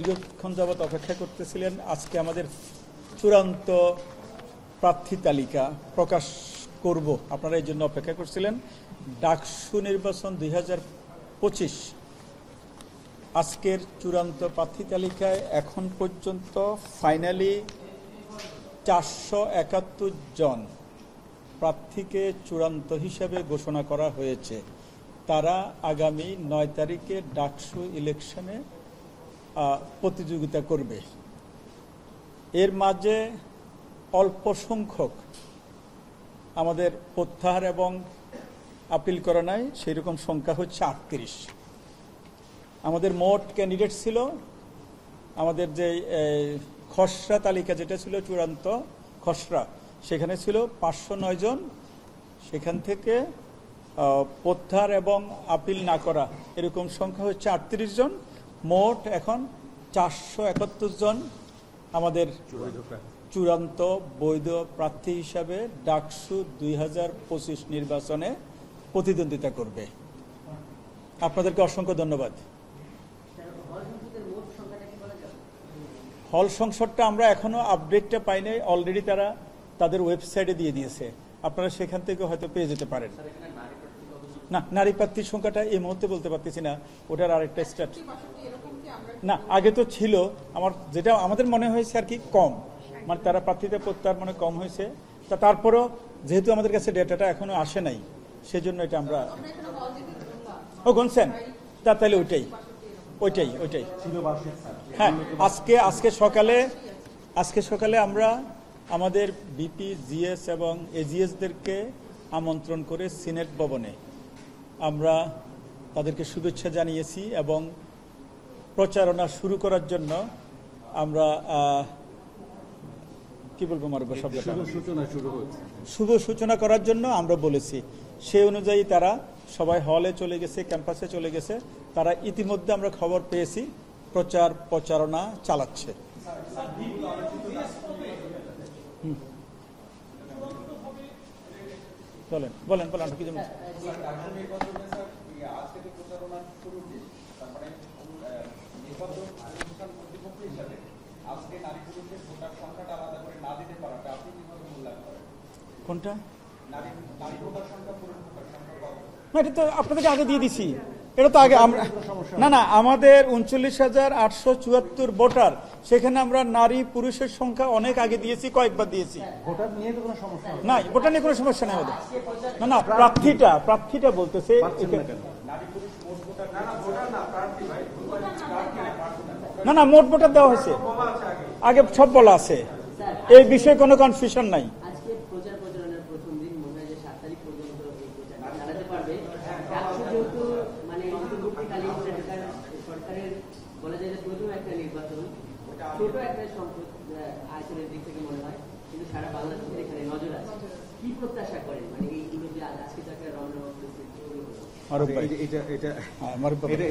দীর্ঘক্ষণ যাবৎ অপেক্ষা করতেছিলেন। আজকে আমাদের চূড়ান্ত প্রার্থী তালিকা প্রকাশ করব, আপনারা এই জন্য অপেক্ষা করছিলেন। ডাকসু নির্বাচন 2025 আজকের চূড়ান্ত প্রার্থী তালিকায় এখন পর্যন্ত ফাইনালি 471 জন প্রার্থীকে চূড়ান্ত হিসাবে ঘোষণা করা হয়েছে। তারা আগামী 9 তারিখে ডাকসু ইলেকশনে প্রতিযোগিতা করবে। এর মাঝে অল্প সংখ্যক আমাদের প্রত্যাহার এবং আপিল করা নাই, সেই রকম সংখ্যা হচ্ছে 38। আমাদের মোট ক্যান্ডিডেট ছিল, আমাদের যে খসড়া তালিকা যেটা ছিল চূড়ান্ত খসড়া, সেখানে ছিল 509 জন। সেখান থেকে প্রত্যাহার এবং আপিল না করা এরকম সংখ্যা হচ্ছে 38 জন। মোট এখন 471 জন আমাদের চূড়ান্ত বৈধ প্রার্থী হিসাবে ডাকসু 2025 নির্বাচনে প্রতিদ্বন্দ্বিতা করবে। আপনাদেরকে অসংখ্য ধন্যবাদ। হল সংসদটা আমরা এখনো আপডেটটা পাইনি, অলরেডি তারা তাদের ওয়েবসাইটে দিয়ে দিয়েছে, আপনারা সেখান থেকে হয়তো পেয়ে যেতে পারেন। না, নারী প্রার্থীর সংখ্যাটা এই মুহূর্তে বলতে পারতেছি না, ওটার আরেকটা স্টার্ট না, আগে তো ছিল। যেটা আমাদের মনে হয়েছে আর কি কম, মানে তারা প্রার্থীতে প্রত্যাহার মানে কম হয়েছে। তারপরেও যেহেতু আমাদের কাছে ডেটাটা এখনো আসে নাই, সেজন্য এটা আমরা গুনছেন। তাহলে ওইটাই হ্যাঁ। আজকে সকালে আমরা আমাদের বিপি, জিএস এবং এজিএসদেরকে আমন্ত্রণ করে সিনেট ভবনে আমরা তাদেরকে শুভেচ্ছা জানিয়েছি এবং প্রচারণা শুরু করার জন্য আমরা কি বলবো শুভ সূচনা করার জন্য আমরা বলেছি। সেই অনুযায়ী তারা সবাই হলে চলে গেছে, ক্যাম্পাসে চলে গেছে। তারা ইতিমধ্যে আমরা খবর পেয়েছি প্রচারণা চালাচ্ছে। বলেন কি জানেন? কোনটা? এটা তো আপনাদেরকে আগে দিয়ে দিছি। এটা তো আগে আমরা না আমাদের 39,874 ভোটার, সেখানে আমরা নারী পুরুষের সংখ্যা অনেক আগে দিয়েছি, কয়েকবার দিয়েছি। ভোটার নিয়ে কোনো সমস্যা না, ভোটার নিয়ে কোনো সমস্যা নেই আমাদের। না প্রার্থীটা বলতেছে না মোট ভোটার দেওয়া হয়েছে, আগে সব বলা আছে, এই বিষয়ে কোনো কনফিউশন নাই।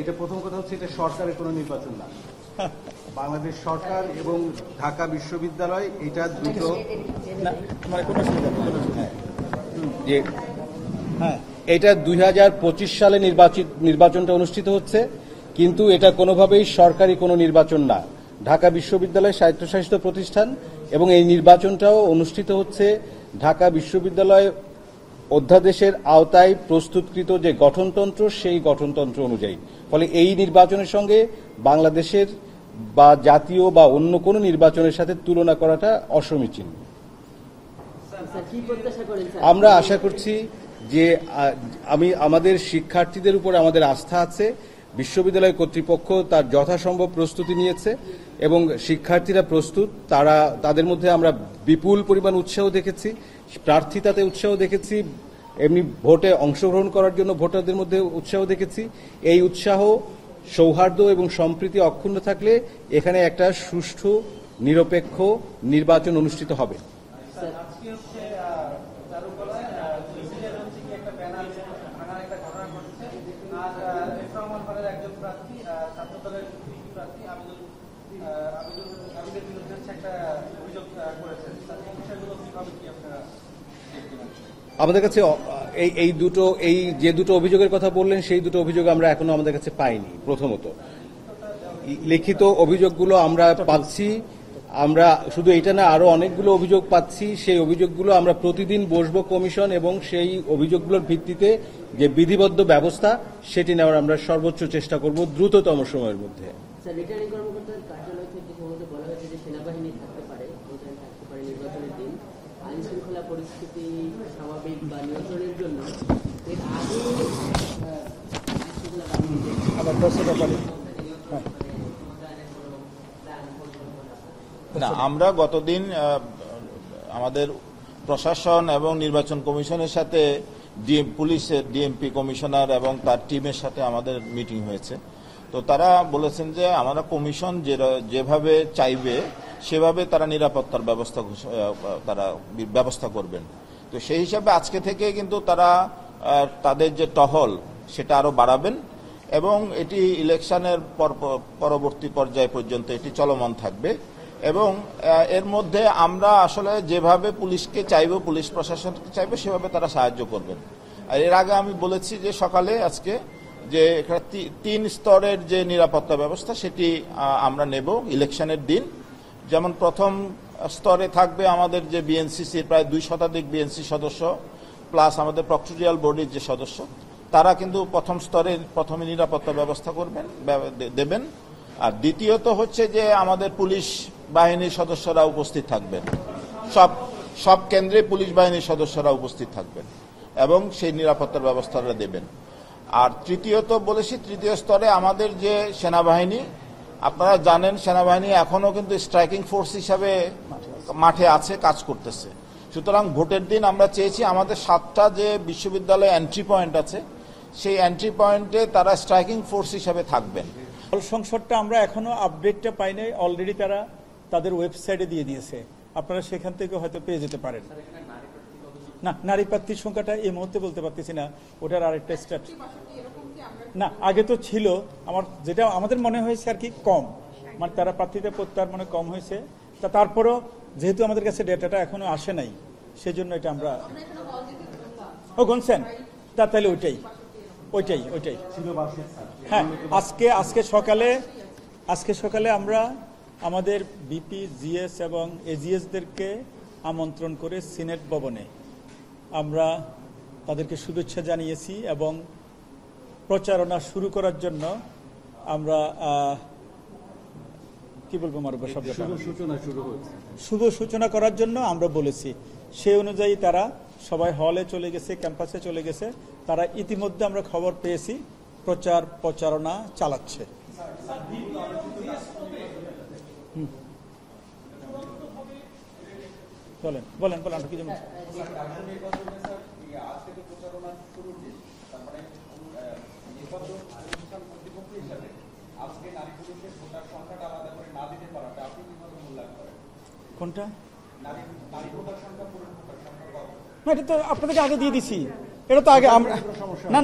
এটা প্রথম কথা হচ্ছে, এটা সরকারের কোনো নির্বাচন না। বাংলাদেশ সরকার এবং ঢাকা বিশ্ববিদ্যালয় এটা দুটো এটা 2025 সালে নির্বাচনটা অনুষ্ঠিত হচ্ছে, কিন্তু এটা কোনোভাবেই সরকারি কোনো নির্বাচন না। ঢাকা বিশ্ববিদ্যালয় স্বায়ত্তশাসিত প্রতিষ্ঠান এবং এই নির্বাচনটাও অনুষ্ঠিত হচ্ছে ঢাকা বিশ্ববিদ্যালয় অধ্যাদেশের আওতায় প্রস্তুতকৃত যে গঠনতন্ত্র, সেই গঠনতন্ত্র অনুযায়ী। ফলে এই নির্বাচনের সঙ্গে বাংলাদেশের বা জাতীয় বা অন্য কোনো নির্বাচনের সাথে তুলনা করাটা অসমীচীন। আমরা আশা করছি যে আমাদের শিক্ষার্থীদের উপর আমাদের আস্থা আছে। বিশ্ববিদ্যালয় কর্তৃপক্ষ তার যথাসম্ভব প্রস্তুতি নিয়েছে এবং শিক্ষার্থীরা প্রস্তুত। তাদের মধ্যে আমরা বিপুল পরিমাণ উৎসাহ দেখেছি, প্রার্থিতাতে উৎসাহ দেখেছি, এমনি ভোটে অংশগ্রহণ করার জন্য ভোটারদের মধ্যে উৎসাহ দেখেছি। এই উৎসাহ, সৌহার্দ্য এবং সম্প্রীতি অক্ষুণ্ণ থাকলে এখানে একটা সুষ্ঠু নিরপেক্ষ নির্বাচন অনুষ্ঠিত হবে। আমাদের কাছে যে দুটো অভিযোগের কথা বললেন, সেই দুটো অভিযোগ আমরা এখনো আমাদের কাছে পাইনি। প্রথমত লিখিত অভিযোগগুলো আমরা পাচ্ছি। আমরা শুধু এটা না, আরো অনেকগুলো অভিযোগ পাচ্ছি। সেই অভিযোগগুলো আমরা প্রতিদিন বসবো কমিশন, এবং সেই অভিযোগগুলোর ভিত্তিতে যে বিধিবদ্ধ ব্যবস্থা সেটি নেওয়ার আমরা সর্বোচ্চ চেষ্টা করব দ্রুততম সময়ের মধ্যে। স্যার, রিটার্নিং কর্মকর্তার কার্যালয় থেকে সম্ভবত বলা হয়েছে যে সেনাবাহিনী থাকতে পারে নির্বাচনের দিন, আইন শৃঙ্খলা পরিস্থিতি স্বাভাবিক বা নিয়ন্ত্রণের জন্য এর আগে আবার 10টা পারে। না, আমরা গতদিন আমাদের প্রশাসন এবং নির্বাচন কমিশনের সাথে পুলিশের ডিএমপি কমিশনার এবং তার টিমের সাথে আমাদের মিটিং হয়েছে। তো তারা বলেছেন যে আমরা কমিশন যেভাবে চাইবে সেভাবে তারা নিরাপত্তার ব্যবস্থা করবেন। তো সেই হিসাবে আজকে থেকে কিন্তু তারা তাদের যে টহল সেটা আরো বাড়াবেন, এবং এটি ইলেকশনের পরবর্তী পর্যায় পর্যন্ত এটি চলমান থাকবে। এবং এর মধ্যে আমরা আসলে যেভাবে পুলিশকে চাইবো, পুলিশ প্রশাসনকে চাইবো, সেভাবে তারা সাহায্য করবেন। আর এর আগে আমি বলেছি যে সকালে আজকে যে 3 স্তরের যে নিরাপত্তা ব্যবস্থা সেটি আমরা নেব ইলেকশনের দিন। যেমন প্রথম স্তরে থাকবে আমাদের যে বিএনসিসির প্রায় 2 শতাধিক বিএনসি সদস্য প্লাস আমাদের প্রক্টোরিয়াল বডির যে সদস্য, তারা কিন্তু প্রথম স্তরে প্রথমে নিরাপত্তা ব্যবস্থা দেবেন। আর দ্বিতীয়ত হচ্ছে যে আমাদের পুলিশ বাহিনীর সদস্যরা উপস্থিত থাকবেন, সব কেন্দ্রে পুলিশ বাহিনীর সদস্যরা উপস্থিত থাকবেন এবং সেই নিরাপত্তার ব্যবস্থাটা দেবেন। আর তৃতীয়ত বলেছি, তৃতীয় স্তরে আমাদের যে সেনাবাহিনী, আপনারা জানেন সেনাবাহিনী এখনো কিন্তু স্ট্রাইকিং ফোর্স হিসাবে মাঠে আছে, কাজ করতেছে। সুতরাং ভোটের দিন আমরা চেয়েছি আমাদের 7টা যে বিশ্ববিদ্যালয়ে এন্ট্রি পয়েন্ট আছে সেই এন্ট্রি পয়েন্টে তারা স্ট্রাইকিং ফোর্স হিসাবে থাকবেন। সংসদটা আমরা এখনো আপডেটটা পাই নাই, অলরেডি তারা তাদের ওয়েবসাইটে দিয়ে দিয়েছে, আপনারা সেখান থেকে হয়তো পেয়ে যেতে পারেন। না, নারী প্রার্থীর সংখ্যাটা এই মুহূর্তে বলতে পারতেছি না, ওটার আরেকটা স্ট্যাট না, আগে তো ছিল। যেটা আমাদের মনে হয়েছে আর কি কম, মানে তারা প্রার্থীতে প্রত্যাহার মনে কম হয়েছে। তারপরও যেহেতু আমাদের কাছে ডেটাটা এখনো আসে নাই, সেজন্য এটা আমরা গুনছেন। তাহলে ওইটাই হ্যাঁ। আজকে সকালে আমরা আমাদের বিপি, জিএস এবং এজিএসদেরকে আমন্ত্রণ করে সিনেট ভবনে আমরা তাদেরকে শুভেচ্ছা জানিয়েছি, এবং প্রচারণা শুরু করার জন্য আমরা কি বলবো মারুফ শব্দটা, শুভ সূচনা করার জন্য আমরা বলেছি। সেই অনুযায়ী তারা সবাই হলে চলে গেছে, ক্যাম্পাসে চলে গেছে। তারা ইতিমধ্যে আমরা খবর পেয়েছি প্রচারণা চালাচ্ছে। বলেন আপনি কি জানেন? কোনটা? না, এটা তো আপনাদেরকে আগে দিয়ে দিছি। এটা তো আগে আমরা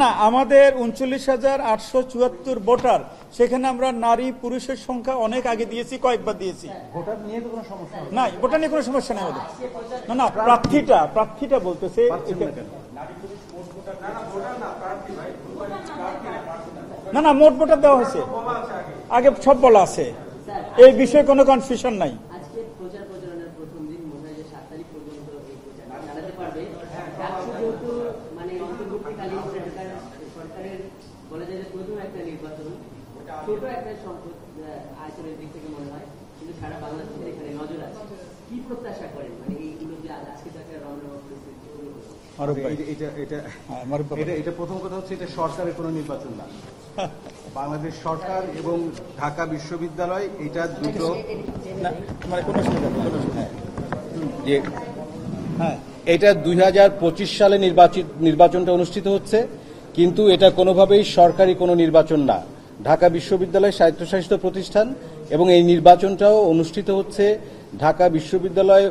না আমাদের 39,874 ভোটার, সেখানে আমরা নারী পুরুষের সংখ্যা অনেক আগে দিয়েছি, কয়েকবার দিয়েছি। ভোটার নিয়ে তো কোনো সমস্যা নাই, ভোটার নিয়ে কোনো সমস্যা নেই আমাদের। না, প্রার্থীটা বলতেছে না, মোট ভোটার দেওয়া হয়েছে, আগে সব বলা আছে, এই বিষয়ে কোনো কনফিউশন নাই। ছোট একটা সংখ্যক আয়তনের দিক থেকে মনে হয়, কিন্তু সারা বাংলাদেশের এখানে নজর আছে। কি প্রত্যাশা করেন মানে এইগুলো যে আজকে তাকে এটা প্রথম কথা হচ্ছে, এটা সরকারের কোনো নির্বাচন না। বাংলাদেশ সরকার এবং ঢাকা বিশ্ববিদ্যালয়, এটা দুটো এটা 2025 সালে নির্বাচনটা অনুষ্ঠিত হচ্ছে, কিন্তু এটা কোনোভাবেই সরকারি কোনো নির্বাচন না। ঢাকা বিশ্ববিদ্যালয় স্বায়ত্তশাসিত প্রতিষ্ঠান, এবং এই নির্বাচনটাও অনুষ্ঠিত হচ্ছে ঢাকা বিশ্ববিদ্যালয়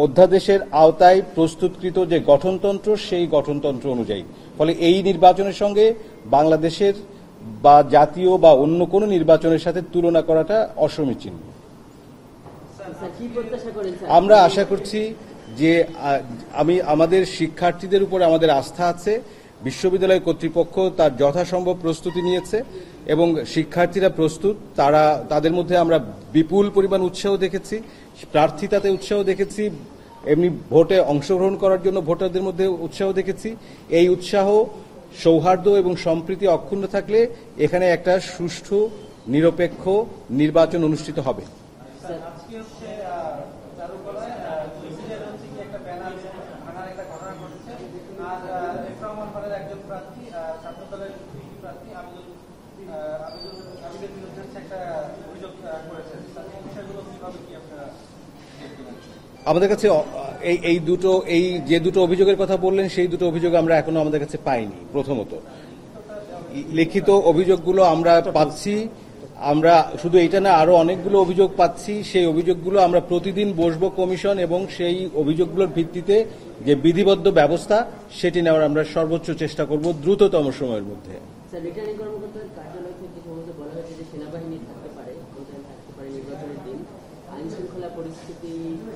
অধ্যাদেশের আওতায় প্রস্তুতকৃত যে গঠনতন্ত্র, সেই গঠনতন্ত্র অনুযায়ী। ফলে এই নির্বাচনের সঙ্গে বাংলাদেশের বা জাতীয় বা অন্য কোনো নির্বাচনের সাথে তুলনা করাটা অসমীচীন। আমরা আশা করছি যে আমাদের শিক্ষার্থীদের উপর আমাদের আস্থা আছে, বিশ্ববিদ্যালয় কর্তৃপক্ষ তার যথাসম্ভব প্রস্তুতি নিয়েছে এবং শিক্ষার্থীরা প্রস্তুত। তাদের মধ্যে আমরা বিপুল পরিমাণ উৎসাহ দেখেছি, প্রার্থিতাতে উৎসাহ দেখেছি, এমনি ভোটে অংশগ্রহণ করার জন্য ভোটারদের মধ্যে উৎসাহ দেখেছি। এই উৎসাহ, সৌহার্দ্য এবং সম্প্রীতি অক্ষুণ্ণ থাকলে এখানে একটা সুষ্ঠু নিরপেক্ষ নির্বাচন অনুষ্ঠিত হবে। আমাদের কাছে এই যে দুটো অভিযোগের কথা বললেন সেই দুটো অভিযোগ আমরা এখনো আমাদের কাছে পাইনি। প্রথমত, লিখিত অভিযোগগুলো আমরা পাচ্ছি, আমরা শুধু এটা না আরো অনেকগুলো অভিযোগ পাচ্ছি। সেই অভিযোগগুলো আমরা প্রতিদিন বসবো কমিশন এবং সেই অভিযোগগুলোর ভিত্তিতে যে বিধিবদ্ধ ব্যবস্থা সেটি নেওয়ার আমরা সর্বোচ্চ চেষ্টা করব দ্রুততম সময়ের মধ্যে। স্যার, রিটার্নিং কর্মকর্তার কার্যালয় থেকে সম্ভবত বলা হয়েছে যে সেনাবাহিনী থাকতে পারে নির্বাচনের দিন, আইন শৃঙ্খলা পরিস্থিতি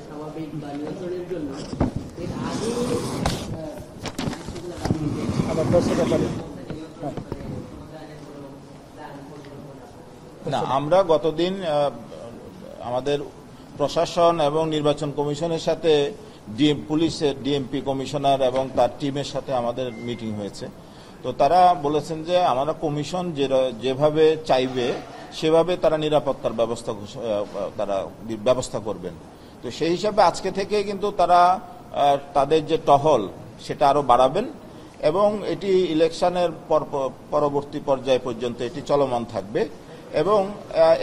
স্বাভাবিক বা নিয়ন্ত্রণের জন্য এর আগে না, আমরা গতদিন আমাদের প্রশাসন এবং নির্বাচন কমিশনের সাথে পুলিশের ডিএমপি কমিশনার এবং তার টিমের সাথে আমাদের মিটিং হয়েছে। তো তারা বলেছেন যে আমরা কমিশন যেভাবে চাইবে সেভাবে তারা নিরাপত্তার ব্যবস্থা করবেন। তো সেই হিসাবে আজকে থেকে কিন্তু তারা তাদের যে টহল সেটা আরো বাড়াবেন এবং এটি ইলেকশনের পরবর্তী পর্যায় পর্যন্ত এটি চলমান থাকবে। এবং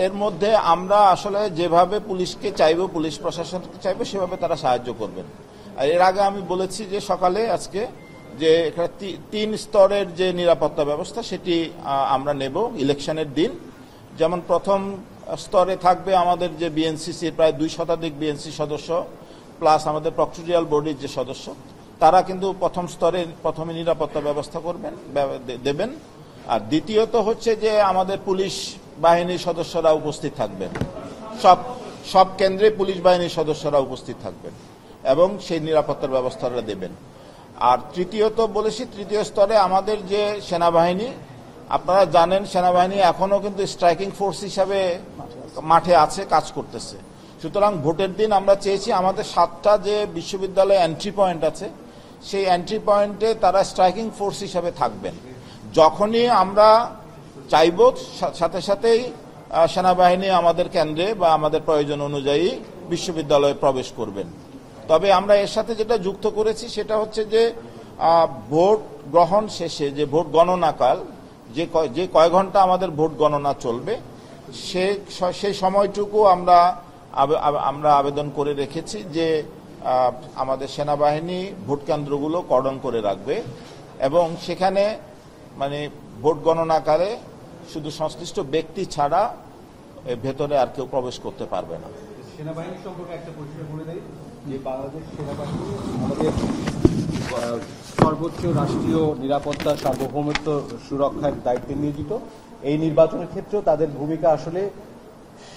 এর মধ্যে আমরা আসলে যেভাবে পুলিশকে চাইব, পুলিশ প্রশাসনকে চাইব, সেভাবে তারা সাহায্য করবেন। আর এর আগে আমি বলেছি যে সকালে আজকে যে এখানে 3 স্তরের যে নিরাপত্তা ব্যবস্থা সেটি আমরা নেব ইলেকশনের দিন। যেমন প্রথম স্তরে থাকবে আমাদের যে বিএনসিসির প্রায় 2 শতাধিক বিএনসি সদস্য প্লাস আমাদের প্রক্টোরিয়াল বডির যে সদস্য, তারা কিন্তু প্রথম স্তরে প্রথমে নিরাপত্তা ব্যবস্থা দেবেন। আর দ্বিতীয়ত হচ্ছে যে আমাদের পুলিশ বাহিনীর সদস্যরা উপস্থিত থাকবেন, সব কেন্দ্রে পুলিশ বাহিনীর সদস্যরা উপস্থিত থাকবেন এবং সেই নিরাপত্তার ব্যবস্থাটা দেবেন। আর তৃতীয়ত বলেছি, তৃতীয় স্তরে আমাদের যে সেনাবাহিনী, আপনারা জানেন সেনাবাহিনী এখনো কিন্তু স্ট্রাইকিং ফোর্স হিসাবে মাঠে আছে, কাজ করতেছে। সুতরাং ভোটের দিন আমরা চেয়েছি আমাদের 7টা যে বিশ্ববিদ্যালয়ে এন্ট্রি পয়েন্ট আছে সেই এন্ট্রি পয়েন্টে তারা স্ট্রাইকিং ফোর্স হিসাবে থাকবেন। যখনই আমরা চাইব সাথে সাথেই সেনাবাহিনী আমাদের কেন্দ্রে বা আমাদের প্রয়োজন অনুযায়ী বিশ্ববিদ্যালয়ে প্রবেশ করবেন। তবে আমরা এর সাথে যেটা যুক্ত করেছি সেটা হচ্ছে যে ভোট গ্রহণ শেষে যে ভোট গণনাকাল, যে কয় ঘন্টা আমাদের ভোট গণনা চলবে সেই সময়টুকু আমরা আবেদন করে রেখেছি যে আমাদের সেনাবাহিনী ভোট কেন্দ্রগুলো কর্ডন করে রাখবে এবং সেখানে মানে ভোট গণনাকালে শুধু সংশ্লিষ্ট ব্যক্তি ছাড়া ভেতরে আর কেউ প্রবেশ করতে পারবে না। সেনাবাহিনী সম্পর্কে একটা পরিষ্কার বলে দেয় যে বাংলাদেশ সেনাবাহিনী আমাদের সর্বোচ্চ রাষ্ট্রীয় নিরাপত্তা সার্বভৌমত্ব সুরক্ষার দায়িত্বে নিয়োজিত। এই নির্বাচনের ক্ষেত্রেও তাদের ভূমিকা আসলে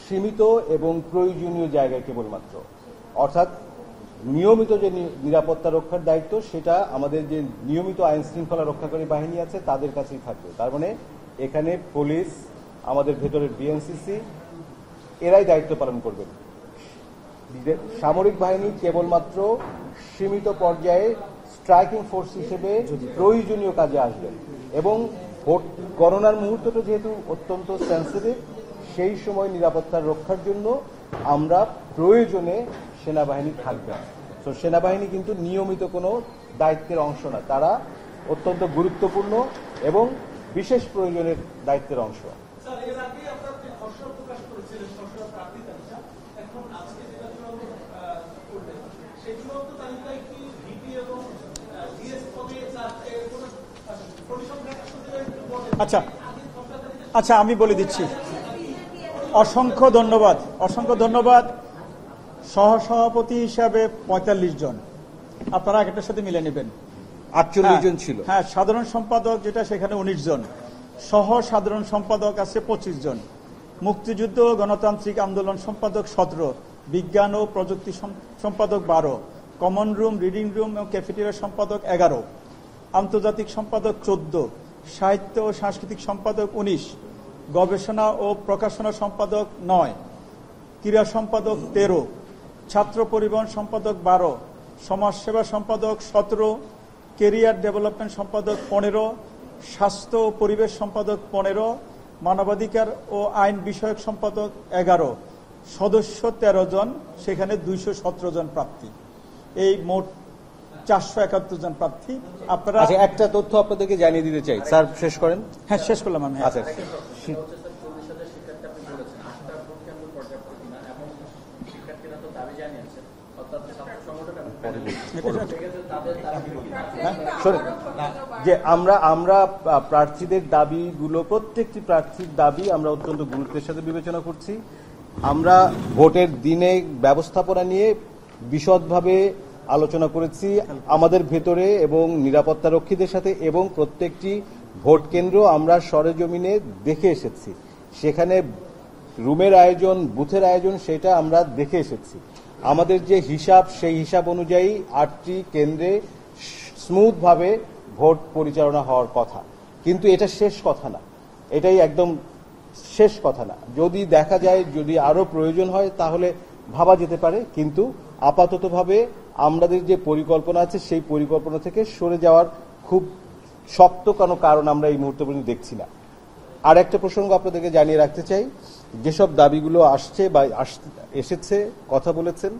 সীমিত এবং প্রয়োজনীয় জায়গায় কেবলমাত্র, অর্থাৎ নিয়মিত যে নিরাপত্তা রক্ষার দায়িত্ব সেটা আমাদের যে নিয়মিত আইন শৃঙ্খলা রক্ষাকারী বাহিনী আছে তাদের কাছেই থাকবে। তার মানে এখানে পুলিশ, আমাদের ভেতরের বিএনসিসি এরাই দায়িত্ব পালন করবেন। সামরিক বাহিনী কেবলমাত্র সীমিত পর্যায়ে স্ট্রাইকিং ফোর্স হিসেবে প্রয়োজনীয় কাজে আসবেন এবং ভোট গণনার মুহূর্তটা যেহেতু অত্যন্ত সেন্সিটিভ, সেই সময় নিরাপত্তা রক্ষার জন্য আমরা প্রয়োজনে সেনাবাহিনী থাকবে। তো সেনাবাহিনী কিন্তু নিয়মিত কোনো দায়িত্বের অংশ না, তারা অত্যন্ত গুরুত্বপূর্ণ এবং বিশেষ প্রয়োজনের দায়িত্বের অংশ। আচ্ছা আমি বলে দিচ্ছি। অসংখ্য ধন্যবাদ। সহসভাপতি হিসাবে 45 জন, আপনারা আগেটার সাথে মিলে নেবেন। 48 জন ছিল। হ্যাঁ, সাধারণ সম্পাদক যেটা সেখানে 19 জন, সহ সাধারণ সম্পাদক আছে 25 জন, মুক্তিযুদ্ধ গণতান্ত্রিক আন্দোলন সম্পাদক 17, বিজ্ঞান ও প্রযুক্তি সম্পাদক 12, কমন রুম, রিডিং রুম এবং ক্যাফেটেরিয়া সম্পাদক 11, আন্তর্জাতিক সম্পাদক 14, সাহিত্য ও সাংস্কৃতিক সম্পাদক 19, গবেষণা ও প্রকাশনা সম্পাদক 9, ক্রীড়া সম্পাদক 13, ছাত্র পরিবহন সম্পাদক 12, সমাজসেবা সম্পাদক 17, কেরিয়ার ডেভেলপমেন্ট সম্পাদক 15, স্বাস্থ্য ও পরিবেশ সম্পাদক 15, মানবাধিকার ও আইন বিষয়ক সম্পাদক 11, সদস্য 13 জন, সেখানে 217 জন প্রার্থী, এই মোট 471 জন প্রার্থী। আপনারা একটা তথ্য আপনাদেরকে জানিয়ে দিতে চাই, স্যার শেষ করেন। হ্যাঁ, শেষ করলাম আমি। আচ্ছা, যে আমরা প্রার্থীদের দাবিগুলো, প্রত্যেকটি প্রার্থীর দাবি আমরা অত্যন্ত গুরুত্বের সাথে বিবেচনা করছি। আমরা ভোটের দিনে ব্যবস্থাপনা নিয়ে বিশদভাবে আলোচনা করেছি আমাদের ভেতরে এবং নিরাপত্তা রক্ষীদের সাথে, এবং প্রত্যেকটি ভোট কেন্দ্র আমরা সরেজমিনে দেখে এসেছি। সেখানে রুমের আয়োজন, বুথের আয়োজন, সেটা আমরা দেখে এসেছি। আমাদের যে হিসাব, সেই হিসাব অনুযায়ী 8টি কেন্দ্রে স্মুথভাবে ভোট পরিচালনা হওয়ার কথা। কিন্তু এটা শেষ কথা না, এটাই একদম শেষ কথা না। যদি দেখা যায়, যদি আরো প্রয়োজন হয়, তাহলে ভাবা যেতে পারে। কিন্তু আপাততভাবে আমাদের যে পরিকল্পনা আছে, সেই পরিকল্পনা থেকে সরে যাওয়ার খুব শক্ত কোনো কারণ আমরা এই মুহূর্তে পর্যন্ত দেখছি না। আর একটা প্রসঙ্গ আপনাদেরকে জানিয়ে রাখতে চাই, যেসব দাবিগুলো আসছে বা এসেছে, কথা বলেছেন,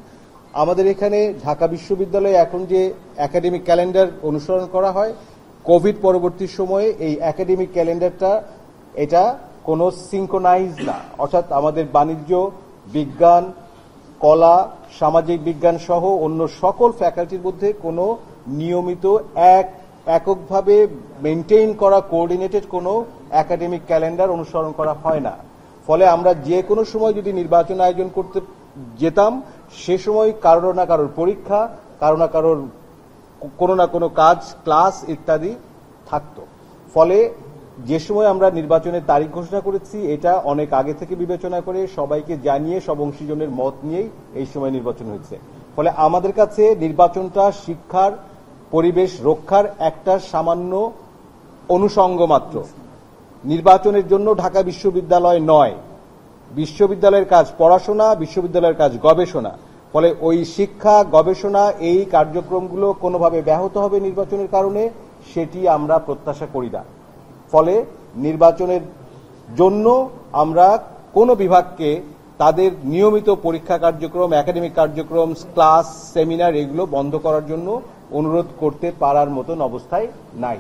আমাদের এখানে ঢাকা বিশ্ববিদ্যালয়ে এখন যে একাডেমিক ক্যালেন্ডার অনুসরণ করা হয়, কোভিড পরবর্তী সময়ে এই একাডেমিক ক্যালেন্ডারটা এটা কোনো সিঙ্ক্রোনাইজ না। অর্থাৎ আমাদের বাণিজ্য, বিজ্ঞান, কলা, সামাজিক বিজ্ঞান সহ অন্য সকল ফ্যাকাল্টির মধ্যে কোনো নিয়মিত এককভাবে মেনটেইন করা, কোঅর্ডিনেটেড কোনো একাডেমিক ক্যালেন্ডার অনুসরণ করা হয় না। ফলে আমরা যে কোনো সময় যদি নির্বাচন আয়োজন করতে যেতাম, সে সময় কারোর না কারোর পরীক্ষা, কারো না কারোর কোনো না কোনো কাজ, ক্লাস ইত্যাদি থাকতো। ফলে যে সময় আমরা নির্বাচনের তারিখ ঘোষণা করেছি, এটা অনেক আগে থেকে বিবেচনা করে সবাইকে জানিয়ে সব অংশীজনের মত নিয়েই এই সময় নির্বাচন হয়েছে। ফলে আমাদের কাছে নির্বাচনটা শিক্ষার পরিবেশ রক্ষার একটা সামান্য অনুষঙ্গ মাত্র। নির্বাচনের জন্য ঢাকা বিশ্ববিদ্যালয় নয়, বিশ্ববিদ্যালয়ের কাজ পড়াশোনা, বিশ্ববিদ্যালয়ের কাজ গবেষণা। ফলে ওই শিক্ষা, গবেষণা, এই কার্যক্রমগুলো কোনোভাবে ব্যাহত হবে নির্বাচনের কারণে, সেটি আমরা প্রত্যাশা করি না। ফলে নির্বাচনের জন্য আমরা কোনো বিভাগকে তাদের নিয়মিত পরীক্ষা কার্যক্রম, একাডেমিক কার্যক্রম, ক্লাস, সেমিনার, এগুলো বন্ধ করার জন্য অনুরোধ করতে পারার মতন অবস্থায় নাই।